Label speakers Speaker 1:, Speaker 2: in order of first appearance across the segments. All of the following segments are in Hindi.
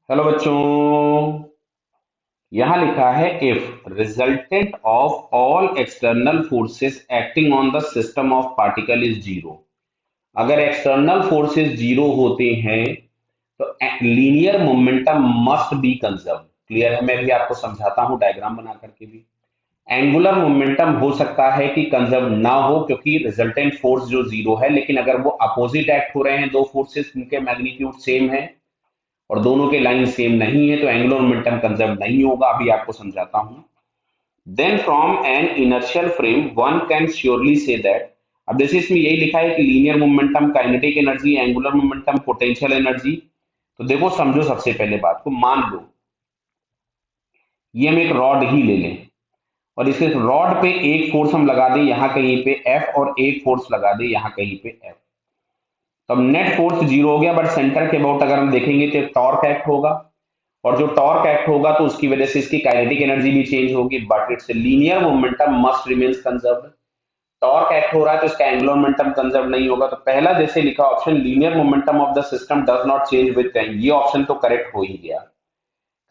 Speaker 1: हेलो बच्चों। यहां लिखा है if resultant of all external forces acting on the system of particle is zero. अगर एक्सटर्नल फोर्सेस जीरो होते हैं तो linear momentum must be conserve. Clear है? मैं भी आपको समझाता हूं डायग्राम बना करके भी। एंगुलर मोमेंटम हो सकता है कि कंजर्व ना हो क्योंकि रिजल्टेंट फोर्स जो जीरो है, लेकिन अगर वो अपोजिट एक्ट हो रहे हैं, दो फोर्सेस उनके मैग्नीट्यूड सेम है और दोनों के लाइन सेम नहीं है, तो एंगुलर मोमेंटम कंजर्व नहीं होगा। अभी आपको समझाता हूं। Then from an inertial frame one can surely say that. अब जैसे इसमें यही लिखा है कि linear momentum kinetic energy, angular momentum potential energy. तो देखो, समझो सबसे पहले बात को, मान लो ये हम एक रॉड ही ले लें और इस रॉड पे एक फोर्स हम लगा दें यहां कहीं पे एफ, और एक फोर्स लगा दें यहां कहीं पे एफ। तो अब नेट फोर्स जीरो हो गया, बट सेंटर के अबाउट अगर हम देखेंगे तो टॉर्क एक्ट होगा, और जो टॉर्क एक्ट होगा तो उसकी वजह से इसकी काइनेटिक एनर्जी भी चेंज होगी, but it's linear momentum must remains conserved. Torque act हो रहा है तो इसका एंगुलर मोमेंटम कंजर्व नहीं होगा। तो पहला जैसे लिखा option, linear momentum of the system does not change with time, ये ऑप्शन तो करेक्ट हो ही गया।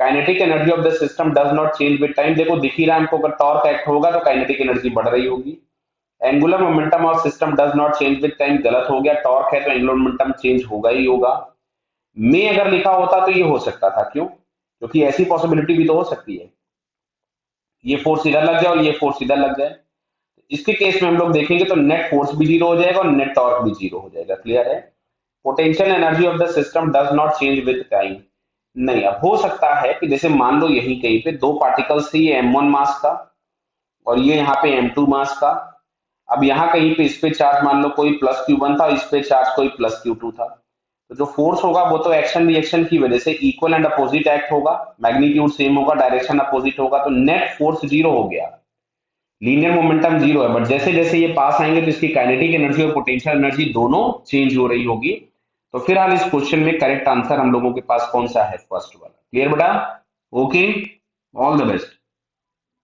Speaker 1: Kinetic energy of the system does not change with time, देखो दिख ही रहा है हमको, अगर टॉर्क एक्ट होगा तो काइनेटिक एनर्जी बढ़ रही होगी। Angular momentum of system does not change with time, गलत हो गया, टॉर्क है तो एंगुलर मोमेंटम चेंज होगा ही होगा। में अगर लिखा होता तो ये हो सकता था, क्यों? क्योंकि ऐसी पॉसिबिलिटी भी तो हो सकती है, ये फोर्स इधर लग जाए और ये फोर्स इधर लग जाए। इसके केस में हम लोग देखेंगे तो नेट फोर्स भी जीरो हो जाएगा और नेट टॉर्क भी जीरो हो जाएगा। क्लियर है? Potential energy of the system does not change with time. नहीं, अब हो सकता है कि जैसे मान लो यहीं कहीं पे दो पार्टिकल्स थे, ये m1 मास का और ये यहाँ पे m2 मास का। अब यहाँ कहीं पे इस पे चार्ज मान लो कोई प्लस Q1 था, इस पे चार्ज कोई प्लस Q2 था। तो जो फोर्स होगा वो तो एक्शन रिएक्शन की वजह से इक्वल एंड अपोजिट एक्ट होगा, मैग्नीट्यूड सेम होगा, डायरेक्शन अपोजिट होगा, तो नेट फोर्स जीरो हो गया। लीनियर मोमेंटम जीरो है, बट जैसे जैसे ये पास आएंगे तो इसकी काइनेटिक एनर्जी और पोटेंशियल एनर्जी दोनों चेंज हो रही होगी। तो फिलहाल इस क्वेश्चन में करेक्ट आंसर हम लोगों के पास कौन सा है? फर्स्ट वाला। क्लियर बेटा? Okay, all the best.